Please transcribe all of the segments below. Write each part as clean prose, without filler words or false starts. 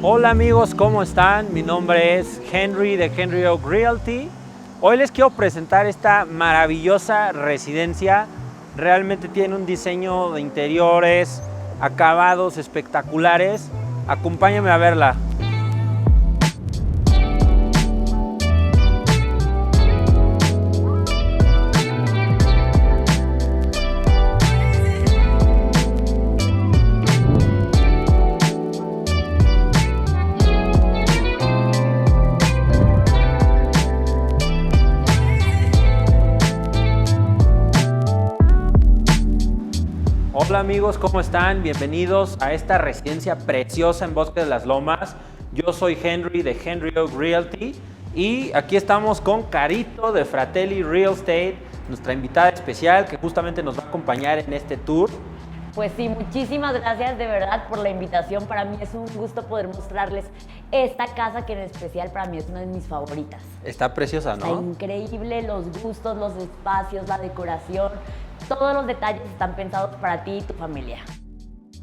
Hola amigos, ¿cómo están? Mi nombre es Henry de Henry Oak Realty. Hoy les quiero presentar esta maravillosa residencia. Realmente tiene un diseño de interiores, acabados espectaculares. Acompáñenme a verla. Hola amigos, ¿cómo están? Bienvenidos a esta residencia preciosa en Bosque de las Lomas. Yo soy Henry de Henry Oak Realty y aquí estamos con Carito de Fratelli Real Estate, nuestra invitada especial que justamente nos va a acompañar en este tour. Pues sí, muchísimas gracias de verdad por la invitación. Para mí es un gusto poder mostrarles esta casa que en especial para mí es una de mis favoritas. Está preciosa, ¿no? Está increíble, los gustos, los espacios, la decoración, todos los detalles están pensados para ti y tu familia.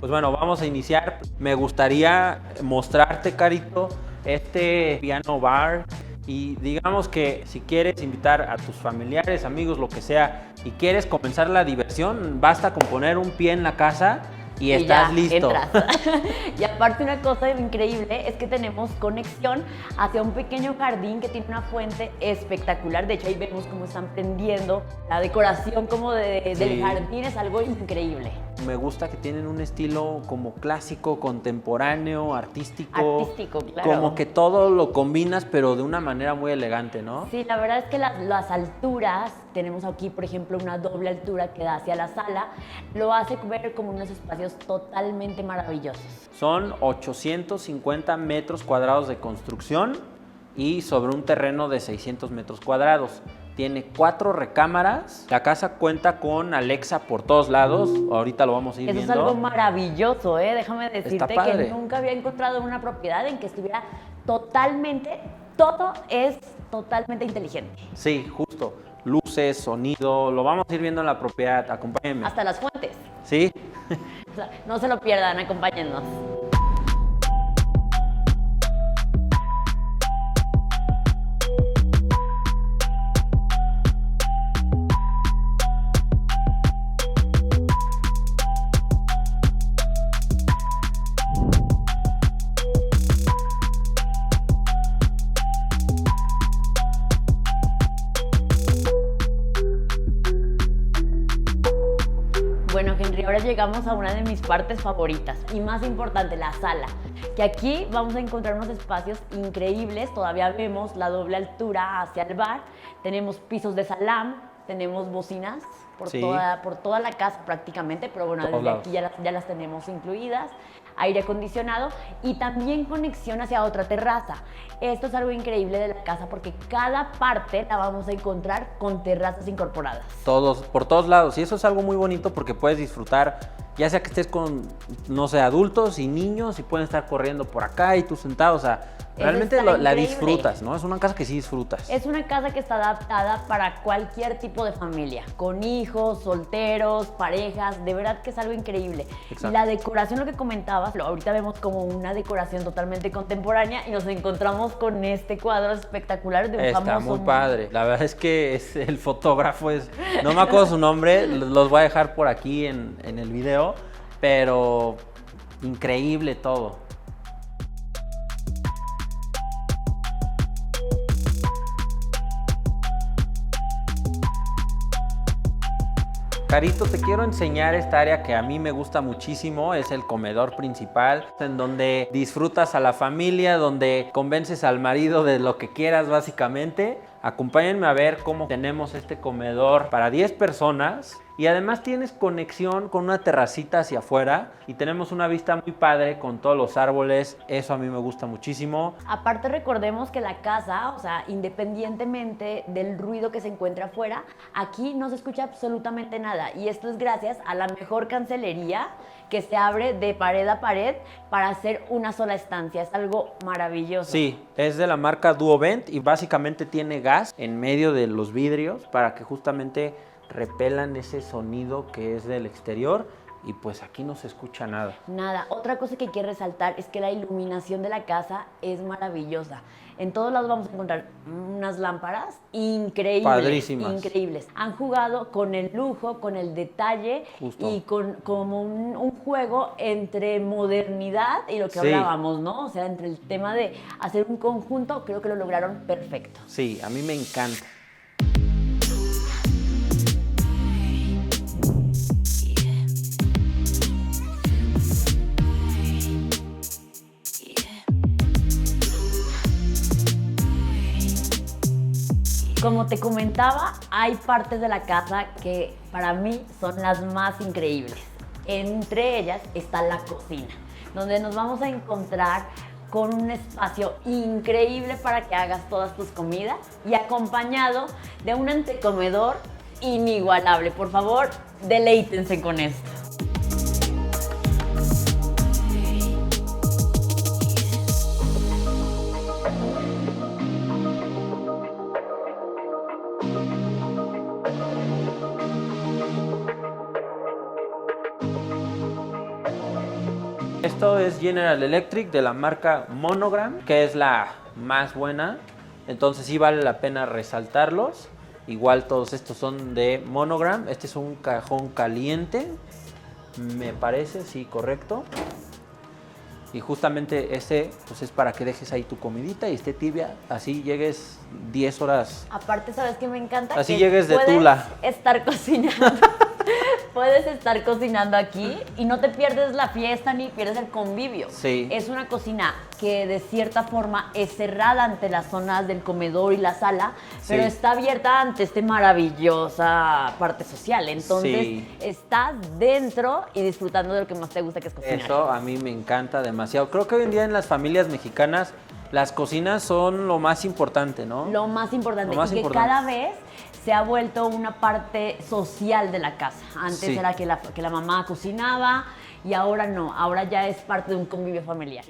Pues bueno, vamos a iniciar. Me gustaría mostrarte, Carito, este piano bar. Y digamos que si quieres invitar a tus familiares, amigos, lo que sea, y quieres comenzar la diversión, basta con poner un pie en la casa y estás listo. Entras. Y aparte una cosa increíble es que tenemos conexión hacia un pequeño jardín que tiene una fuente espectacular. De hecho ahí vemos cómo están prendiendo. La decoración como del jardín es algo increíble. Me gusta que tienen un estilo como clásico, contemporáneo, artístico. Artístico, claro. Como que todo lo combinas, pero de una manera muy elegante, ¿no? Sí, la verdad es que las alturas, tenemos aquí, por ejemplo, una doble altura que da hacia la sala, lo hace ver como unos espacios totalmente maravillosos. Son 850 metros cuadrados de construcción y sobre un terreno de 600 metros cuadrados. Tiene 4 recámaras. La casa cuenta con Alexa por todos lados. Ahorita lo vamos a ir viendo. Eso es algo maravilloso, ¿eh? Déjame decirte padre. que nunca había encontrado una propiedad en que estuviera totalmente, todo es totalmente inteligente. Sí, justo. Luces, sonido, lo vamos a ir viendo en la propiedad. Acompáñenme. Hasta las fuentes. ¿Sí? O sea, no se lo pierdan, acompáñennos. Bueno, Henry, ahora llegamos a una de mis partes favoritas y más importante, la sala. Que aquí vamos a encontrar unos espacios increíbles. Todavía vemos la doble altura hacia el bar. Tenemos pisos de salam, tenemos bocinas por toda la casa prácticamente, pero bueno, desde aquí ya las tenemos incluidas. Aire acondicionado y también conexión hacia otra terraza. Esto es algo increíble de la casa porque cada parte la vamos a encontrar con terrazas incorporadas. Por todos lados. Y eso es algo muy bonito porque puedes disfrutar, ya sea que estés con, no sé, adultos y niños y pueden estar corriendo por acá y tú sentado. O sea, realmente la disfrutas, ¿no? Es una casa que sí disfrutas. Es una casa que está adaptada para cualquier tipo de familia, con hijos, solteros, parejas, de verdad que es algo increíble. Exacto. La decoración, lo que comentabas, ahorita vemos como una decoración totalmente contemporánea y nos encontramos con este cuadro espectacular de un famoso. Está muy padre. La verdad es que el fotógrafo no me acuerdo su nombre, los voy a dejar por aquí en el video, pero increíble todo. Carito, te quiero enseñar esta área que a mí me gusta muchísimo, es el comedor principal, en donde disfrutas a la familia, donde convences al marido de lo que quieras básicamente. Acompáñenme a ver cómo tenemos este comedor para 10 personas y además tienes conexión con una terracita hacia afuera y tenemos una vista muy padre con todos los árboles. Eso a mí me gusta muchísimo. Aparte recordemos que la casa, o sea, independientemente del ruido que se encuentra afuera, aquí no se escucha absolutamente nada y esto es gracias a la mejor cancelería que se abre de pared a pared para hacer una sola estancia. Es algo maravilloso. Sí, es de la marca Duovent y básicamente tiene gas en medio de los vidrios para que justamente repelan ese sonido que es del exterior y pues aquí no se escucha nada. Nada. Otra cosa que quiero resaltar es que la iluminación de la casa es maravillosa. En todos lados vamos a encontrar unas lámparas increíbles. Padrísimas. Increíbles. Han jugado con el lujo, con el detalle. Justo. Y con como un juego entre modernidad y lo que Sí. hablábamos, ¿no? O sea, entre el tema de hacer un conjunto, creo que lo lograron perfecto. Sí, a mí me encanta. Como te comentaba, hay partes de la casa que para mí son las más increíbles. Entre ellas está la cocina, donde nos vamos a encontrar con un espacio increíble para que hagas todas tus comidas y acompañado de un antecomedor inigualable. Por favor, deleítense con esto. Esto es General Electric de la marca Monogram, que es la más buena. Entonces sí vale la pena resaltarlos. Igual todos estos son de Monogram. Este es un cajón caliente, me parece, sí, correcto. Y justamente ese pues es para que dejes ahí tu comidita y esté tibia. Así llegues 10 horas. Aparte, ¿sabes qué me encanta? Así que llegues de puedes Tula. estar cocinando. Puedes estar cocinando aquí y no te pierdes la fiesta ni pierdes el convivio. Sí. Es una cocina que de cierta forma es cerrada ante las zonas del comedor y la sala, pero Sí. está abierta ante esta maravillosa parte social. Entonces, Sí. estás dentro y disfrutando de lo que más te gusta, que es cocinar. Eso a mí me encanta demasiado. Creo que hoy en día en las familias mexicanas las cocinas son lo más importante, ¿no? Lo más importante, Lo más y que importante. cada vez se ha vuelto una parte social de la casa. Antes Sí. era que la mamá cocinaba y ahora no, ahora ya es parte de un convivio familiar.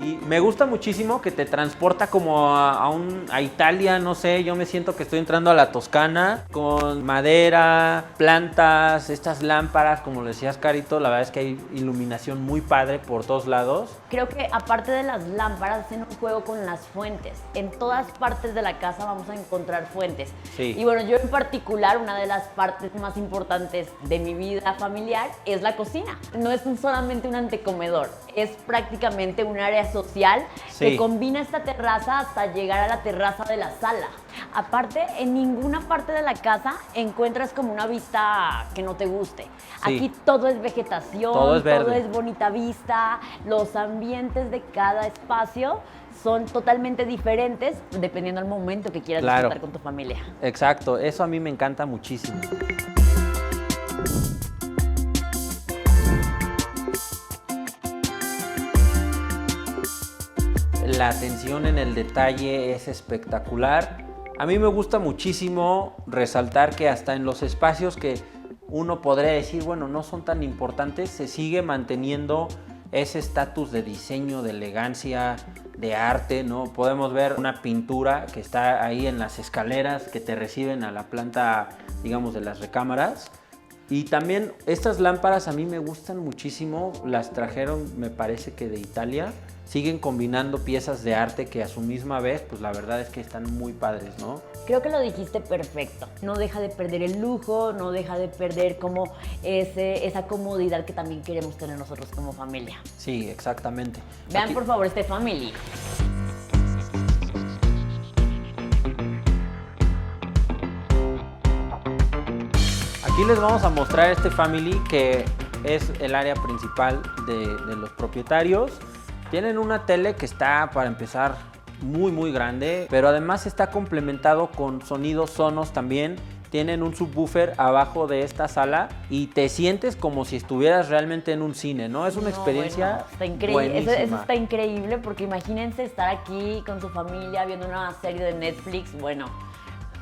Y me gusta muchísimo que te transporta como a Italia, no sé, yo me siento que estoy entrando a la Toscana con madera, plantas, estas lámparas, como le decías, Carito, la verdad es que hay iluminación muy padre por todos lados. Creo que aparte de las lámparas, hacen un juego con las fuentes. En todas partes de la casa vamos a encontrar fuentes. Sí. Y bueno, yo en particular, una de las partes más importantes de mi vida familiar es la cocina. No es solamente un antecomedor, es prácticamente un área social Sí. que combina esta terraza hasta llegar a la terraza de la sala. Aparte, en ninguna parte de la casa encuentras como una vista que no te guste. Sí. Aquí todo es vegetación, Todo es verde. todo es bonita vista, los ambientes de cada espacio son totalmente diferentes dependiendo del momento que quieras Claro. disfrutar con tu familia. Exacto, eso a mí me encanta muchísimo. La atención en el detalle es espectacular. A mí me gusta muchísimo resaltar que hasta en los espacios que uno podría decir, bueno, no son tan importantes, se sigue manteniendo ese estatus de diseño, de elegancia, de arte, ¿no? Podemos ver una pintura que está ahí en las escaleras que te reciben a la planta, digamos, de las recámaras. Y también estas lámparas a mí me gustan muchísimo, las trajeron me parece que de Italia. Siguen combinando piezas de arte que a su misma vez, pues la verdad es que están muy padres, ¿no? Creo que lo dijiste perfecto. No deja de perder el lujo, no deja de perder como esa comodidad que también queremos tener nosotros como familia. Sí, exactamente. Vean Aquí- por favor este family. Aquí les vamos a mostrar este family que es el área principal de los propietarios. Tienen una tele que está, para empezar, muy grande, pero además está complementado con sonidos sonos también. Tienen un subwoofer abajo de esta sala y te sientes como si estuvieras realmente en un cine, ¿no? Es una experiencia Bueno, está increíble. Eso buenísima. está increíble porque imagínense estar aquí con su familia viendo una serie de Netflix. Bueno,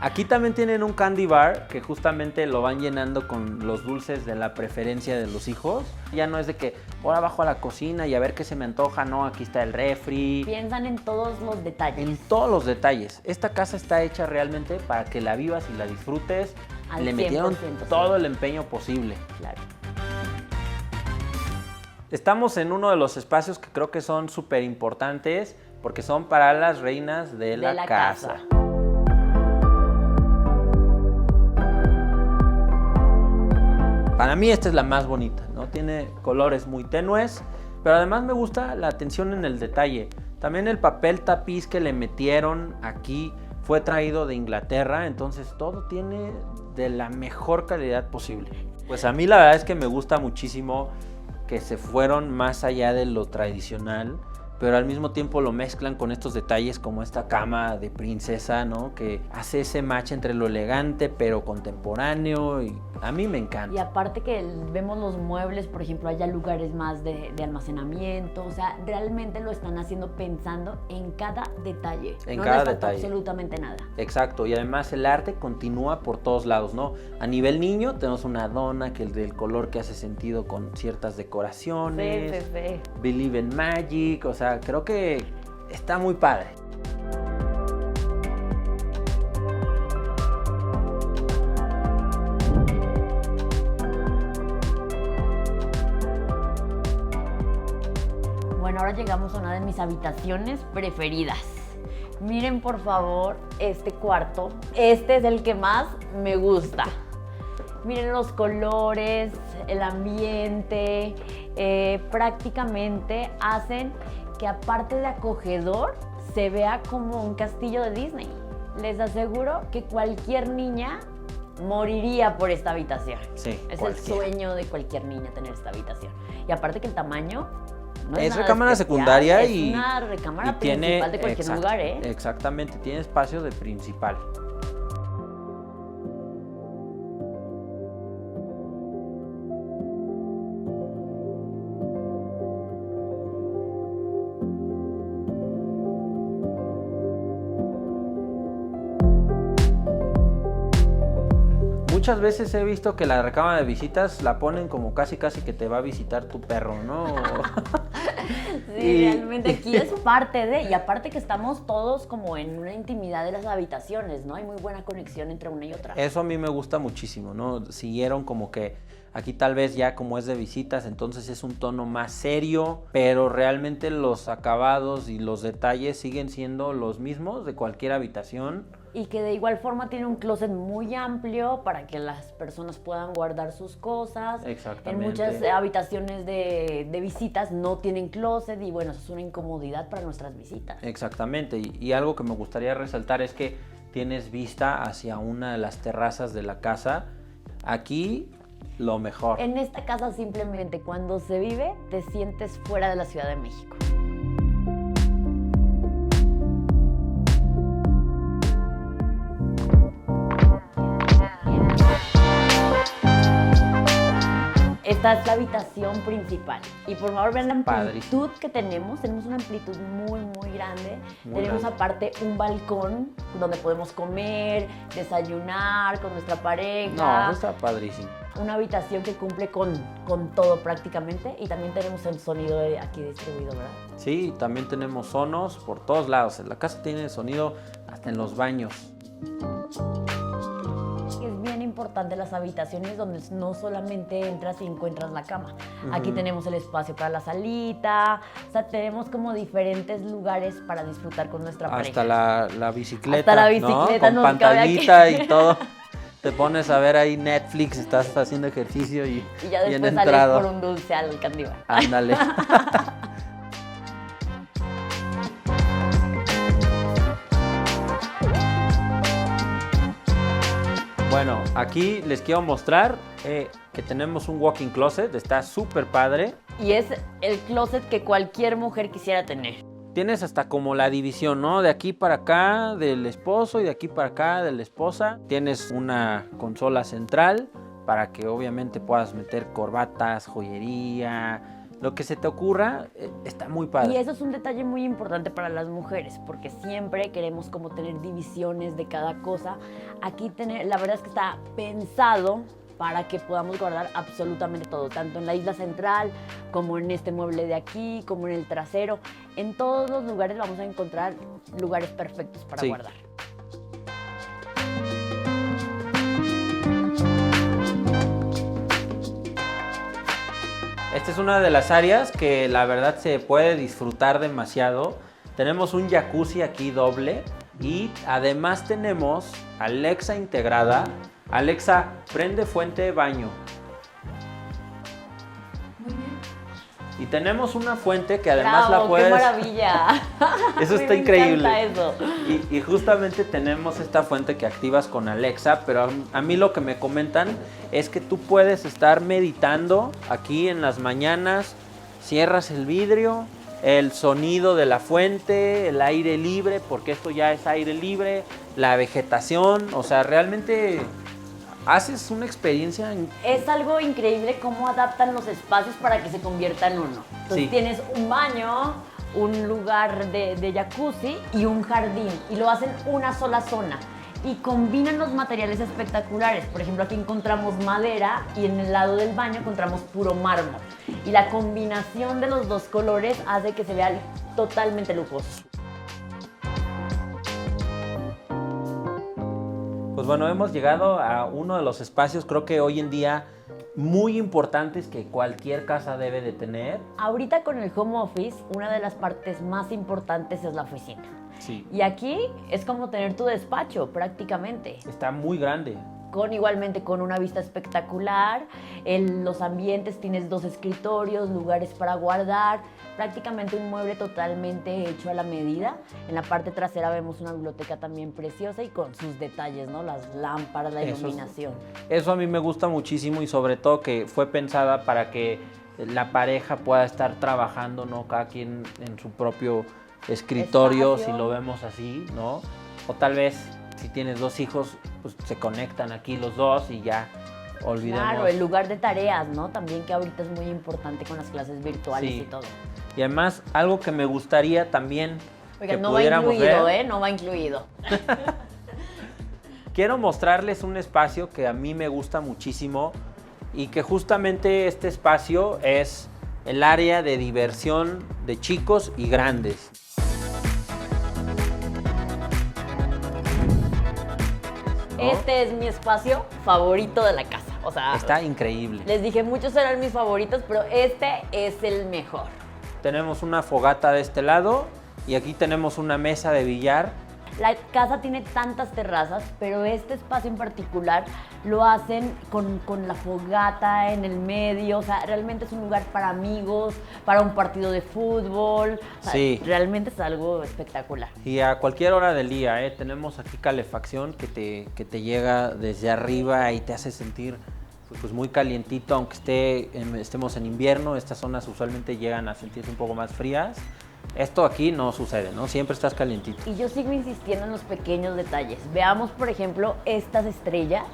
Aquí también tienen un candy bar que justamente lo van llenando con los dulces de la preferencia de los hijos. Ya no es de que ahora bajo a la cocina y a ver qué se me antoja, no, aquí está el refri. Piensan en todos los detalles. En todos los detalles. Esta casa está hecha realmente para que la vivas y la disfrutes. Al Le metieron 100%, todo sí. el empeño posible. Claro. Estamos en uno de los espacios que creo que son súper importantes porque son para las reinas de la casa. Para mí esta es la más bonita, ¿no? Tiene colores muy tenues, pero además me gusta la atención en el detalle. También el papel tapiz que le metieron aquí fue traído de Inglaterra, entonces todo tiene de la mejor calidad posible. Pues a mí la verdad es que me gusta muchísimo que se fueron más allá de lo tradicional, pero al mismo tiempo lo mezclan con estos detalles como esta cama de princesa, ¿no? Que hace ese match entre lo elegante pero contemporáneo y a mí me encanta. Y aparte que vemos los muebles, por ejemplo, haya lugares más de almacenamiento, o sea, realmente lo están haciendo pensando en cada detalle. En no cada les falta detalle. absolutamente nada. Exacto, y además el arte continúa por todos lados, ¿no? A nivel niño tenemos una dona que el del color que hace sentido con ciertas decoraciones. Fe. Believe in Magic, o sea, creo que está muy padre. Bueno, ahora llegamos a una de mis habitaciones preferidas. Miren por favor este cuarto. Este es el que más me gusta. Miren los colores, el ambiente, prácticamente hacen que aparte de acogedor, se vea como un castillo de Disney. Les aseguro que cualquier niña moriría por esta habitación. Sí, Es cualquiera. el sueño de cualquier niña tener esta habitación. Y aparte que el tamaño no Es nada recámara especial, secundaria es y una recámara tiene principal de cualquier lugar, ¿eh? Exactamente, tiene espacio de principal. Muchas veces he visto que la recámara de visitas la ponen como casi que te va a visitar tu perro, ¿no? Sí, Y- realmente aquí es parte de, y aparte que estamos todos como en una intimidad de las habitaciones, ¿no? Hay muy buena conexión entre una y otra. Eso a mí me gusta muchísimo, ¿no? Siguieron como que aquí tal vez ya como es de visitas, entonces es un tono más serio, pero realmente los acabados y los detalles siguen siendo los mismos de cualquier habitación. Y que de igual forma tiene un closet muy amplio para que las personas puedan guardar sus cosas. Exactamente. En muchas habitaciones de visitas no tienen closet y bueno, eso es una incomodidad para nuestras visitas. Exactamente, y algo que me gustaría resaltar es que tienes vista hacia una de las terrazas de la casa. Aquí lo mejor. En esta casa simplemente cuando se vive te sientes fuera de la Ciudad de México. Esta es la habitación principal. Y por favor vean la amplitud Padrísimo. que tenemos. Tenemos una amplitud muy grande. Muy Tenemos grande. aparte un balcón donde podemos comer, desayunar con nuestra No, pareja. eso está padrísimo. Una habitación que cumple con todo prácticamente. Y también tenemos el sonido aquí distribuido, ¿verdad? Sí, también tenemos sonos por todos lados. La casa tiene sonido hasta en los baños. Es bien importante las habitaciones donde no solamente entras y encuentras la cama. Aquí tenemos el espacio para la salita, o sea, tenemos como diferentes lugares para disfrutar con nuestra pareja. Hasta la bicicleta, Hasta la ¿no? bicicleta Con nos cabe aquí. pantallita y todo. Te pones a ver ahí Netflix, estás haciendo ejercicio y Y ya bien después sales entrado. por un dulce al candy bar. Ándale. Bueno, aquí les quiero mostrar que tenemos un walk-in closet, está súper padre. Y es el closet que cualquier mujer quisiera tener. Tienes hasta como la división, ¿no? De aquí para acá del esposo y de aquí para acá de la esposa. Tienes una consola central para que obviamente puedas meter corbatas, joyería, lo que se te ocurra, está muy padre. Y eso es un detalle muy importante para las mujeres, porque siempre queremos como tener divisiones de cada cosa. Aquí la verdad es que está pensado para que podamos guardar absolutamente todo, tanto en la isla central, como en este mueble de aquí, como en el trasero. En todos los lugares vamos a encontrar lugares perfectos para guardar. Esta es una de las áreas que la verdad se puede disfrutar demasiado. Tenemos un jacuzzi aquí doble y además tenemos Alexa integrada. Alexa, prende fuente de baño. Muy bien. Y tenemos una fuente que además ¡Bravo! la puedes... ¡Qué maravilla! Eso está me increíble. encanta eso. Y justamente tenemos esta fuente que activas con Alexa, pero a mí lo que me comentan es que tú puedes estar meditando aquí en las mañanas, cierras el vidrio, el sonido de la fuente, el aire libre, porque esto ya es aire libre, la vegetación, o sea, realmente haces una experiencia. Es algo increíble cómo adaptan los espacios para que se convierta en uno. Entonces tienes un baño, un lugar de jacuzzi y un jardín, y lo hacen una sola zona. Y combinan los materiales espectaculares. Por ejemplo, aquí encontramos madera y en el lado del baño encontramos puro mármol. Y la combinación de los dos colores hace que se vea totalmente lujoso. Pues bueno, hemos llegado a uno de los espacios, creo que hoy en día, muy importantes que cualquier casa debe de tener. Ahorita con el home office, una de las partes más importantes es la oficina. Sí. Y aquí es como tener tu despacho prácticamente. Está muy grande. Igualmente con una vista espectacular, en los ambientes tienes 2 escritorios, lugares para guardar, prácticamente un mueble totalmente hecho a la medida. En la parte trasera vemos una biblioteca también preciosa y con sus detalles, ¿no? Las lámparas, la iluminación. Eso a mí me gusta muchísimo y sobre todo que fue pensada para que la pareja pueda estar trabajando, ¿no? Cada quien en su propio escritorio, si lo vemos así, ¿no? O tal vez si tienes 2 hijos, pues se conectan aquí los dos y ya olvidemos. Claro, el lugar de tareas, ¿no? También que ahorita es muy importante con las clases virtuales y todo. Y además, algo que me gustaría también Oiga, que no va pudiéramos incluido, ver, no va incluido. Quiero mostrarles un espacio que a mí me gusta muchísimo y que justamente este espacio es el área de diversión de chicos y grandes. Este es mi espacio favorito de la casa. O sea, está increíble. Les dije, muchos eran mis favoritos, pero este es el mejor. Tenemos una fogata de este lado y aquí tenemos una mesa de billar. La casa tiene tantas terrazas, pero este espacio en particular lo hacen con la fogata en el medio. O sea, realmente es un lugar para amigos, para un partido de fútbol. O sea, realmente es algo espectacular. Y a cualquier hora del día, tenemos aquí calefacción que te llega desde arriba y te hace sentir pues muy calientito, aunque estemos en invierno. Estas zonas usualmente llegan a sentirse un poco más frías. Esto aquí no sucede, ¿no? Siempre estás calientito. Y yo sigo insistiendo en los pequeños detalles. Veamos, por ejemplo, estas estrellas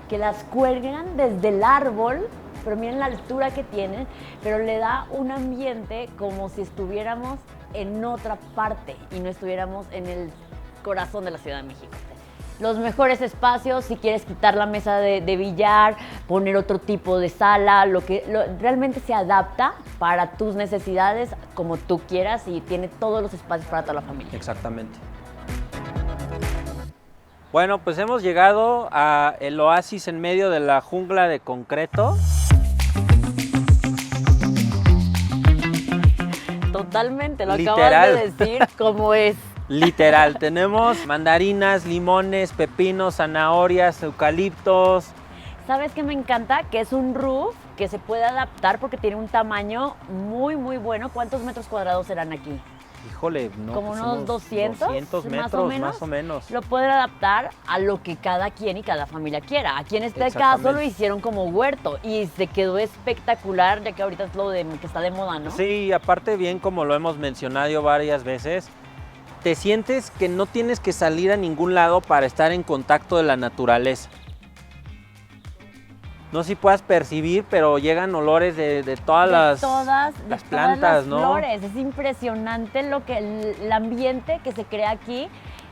que las cuelgan desde el árbol, pero miren la altura que tienen, pero le da un ambiente como si estuviéramos en otra parte y no estuviéramos en el corazón de la Ciudad de México. Los mejores espacios, si quieres quitar la mesa de billar, poner otro tipo de sala, realmente se adapta para tus necesidades como tú quieras y tiene todos los espacios para toda la familia. Exactamente. Bueno, pues hemos llegado a el oasis en medio de la jungla de concreto. Totalmente, lo acabas de decir como es. Literal, tenemos mandarinas, limones, pepinos, zanahorias, eucaliptos. ¿Sabes qué me encanta? Que es un roof que se puede adaptar porque tiene un tamaño muy, muy bueno. ¿Cuántos metros cuadrados serán aquí? Híjole, no. Como pues unos 200 metros, más o menos. Lo pueden adaptar a lo que cada quien y cada familia quiera. Aquí en este caso lo hicieron como huerto y se quedó espectacular, ya que ahorita es lo que está de moda, ¿no? Sí, aparte bien, como lo hemos mencionado varias veces, te sientes que no tienes que salir a ningún lado para estar en contacto de la naturaleza. no sé si puedas percibir, pero llegan olores de todas las plantas, las ¿no? flores. Es impresionante el ambiente que se crea aquí.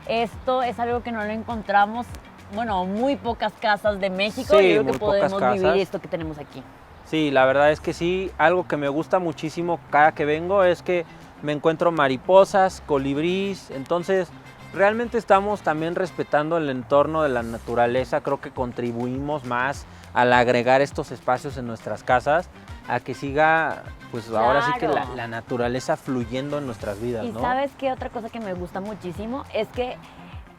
Esto es algo que no lo encontramos, bueno, muy pocas casas de México. Sí, Yo creo muy que pocas podemos casas. vivir esto que tenemos aquí. Sí, la verdad es que sí, algo que me gusta muchísimo cada que vengo es que me encuentro mariposas, colibrís, entonces realmente estamos también respetando el entorno de la naturaleza, creo que contribuimos más al agregar estos espacios en nuestras casas, a que siga, pues ahora sí que Claro. la naturaleza fluyendo en nuestras vidas, Y ¿no? ¿sabes qué? Otra cosa que me gusta muchísimo es que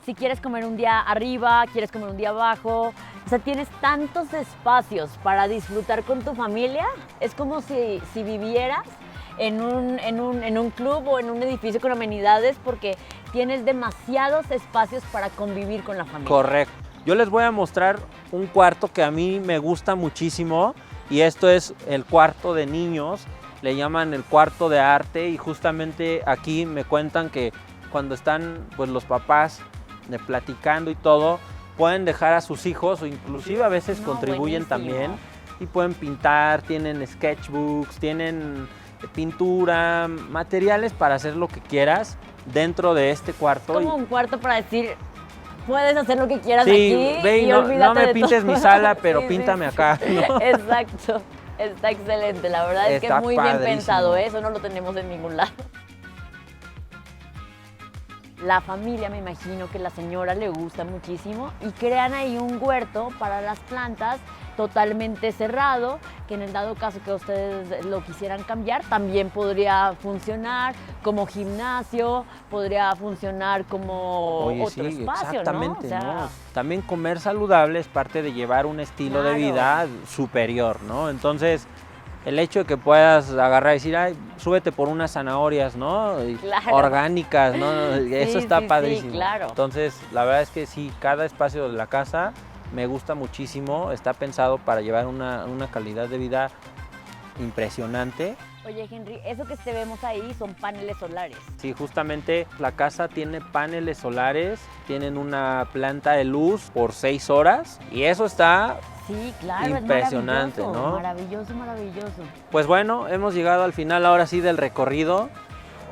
si quieres comer un día arriba, quieres comer un día abajo, o sea, tienes tantos espacios para disfrutar con tu familia. Es como si vivieras en un club o en un edificio con amenidades, porque tienes demasiados espacios para convivir con la familia. Correcto. Yo les voy a mostrar un cuarto que a mí me gusta muchísimo y esto es el cuarto de niños, le llaman el cuarto de arte y justamente aquí me cuentan que cuando están pues los papás platicando y todo, pueden dejar a sus hijos o inclusive a veces No, contribuyen buenísimo. también y pueden pintar, tienen sketchbooks, tienen pintura, materiales para hacer lo que quieras dentro de este cuarto. Como un cuarto para decir, puedes hacer lo que quieras Sí, aquí ve y y no olvídate me de pintes todo. mi sala, pero Sí, píntame sí. acá, ¿no? Exacto, está excelente. La verdad es que Está muy bien padrísimo. pensado, ¿eh? Eso no lo tenemos en ningún lado. La familia, me imagino que la señora le gusta muchísimo y crean ahí un huerto para las plantas totalmente cerrado, que en el dado caso que ustedes lo quisieran cambiar, también podría funcionar como gimnasio, podría funcionar como Oye, otro sí, espacio, exactamente, ¿no? O sea, ¿no? También comer saludable es parte de llevar un estilo de Claro. vida superior, ¿no? Entonces, el hecho de que puedas agarrar y decir, ay, súbete por unas zanahorias, ¿no? Y Claro. orgánicas, ¿no? Eso está sí, padrísimo. claro. Entonces, la verdad es que sí, cada espacio de la casa me gusta muchísimo, está pensado para llevar una calidad de vida impresionante. Oye, Henry, eso que vemos ahí son paneles solares. Sí, justamente la casa tiene paneles solares, tienen una planta de luz por 6 horas y eso está, Sí, claro, impresionante, es maravilloso, ¿no? maravilloso, maravilloso. pues bueno, hemos llegado al final ahora sí del recorrido.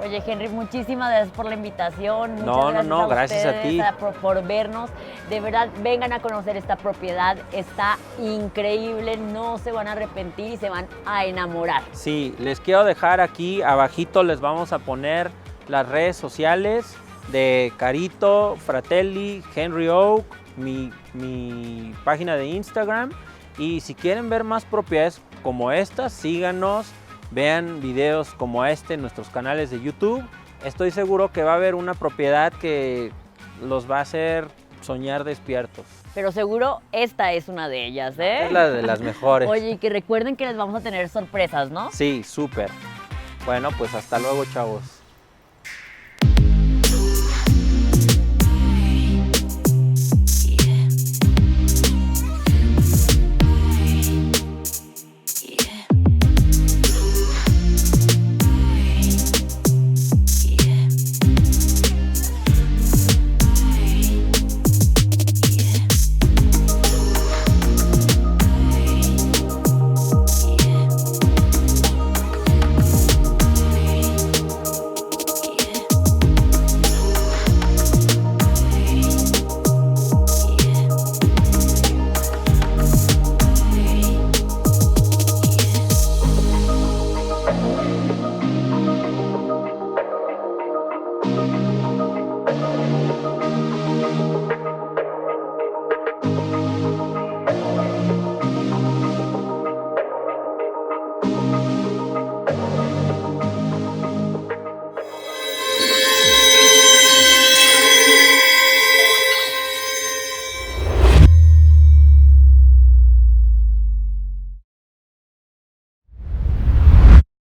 Oye, Henry, muchísimas gracias por la invitación. Muchas No, gracias no, gracias a ustedes, ti. por vernos. De verdad, vengan a conocer esta propiedad. Está increíble, no se van a arrepentir y se van a enamorar. Sí, les quiero dejar aquí abajito, les vamos a poner las redes sociales de Carito, Fratelli, Henry Oak, mi página de Instagram. Y si quieren ver más propiedades como estas, síganos, vean videos como este en nuestros canales de YouTube. Estoy seguro que va a haber una propiedad que los va a hacer soñar despiertos. Pero seguro esta es una de ellas, ¿eh? Es la de las mejores. Oye, y que recuerden que les vamos a tener sorpresas, ¿no? Sí, súper. Bueno, pues hasta luego, chavos.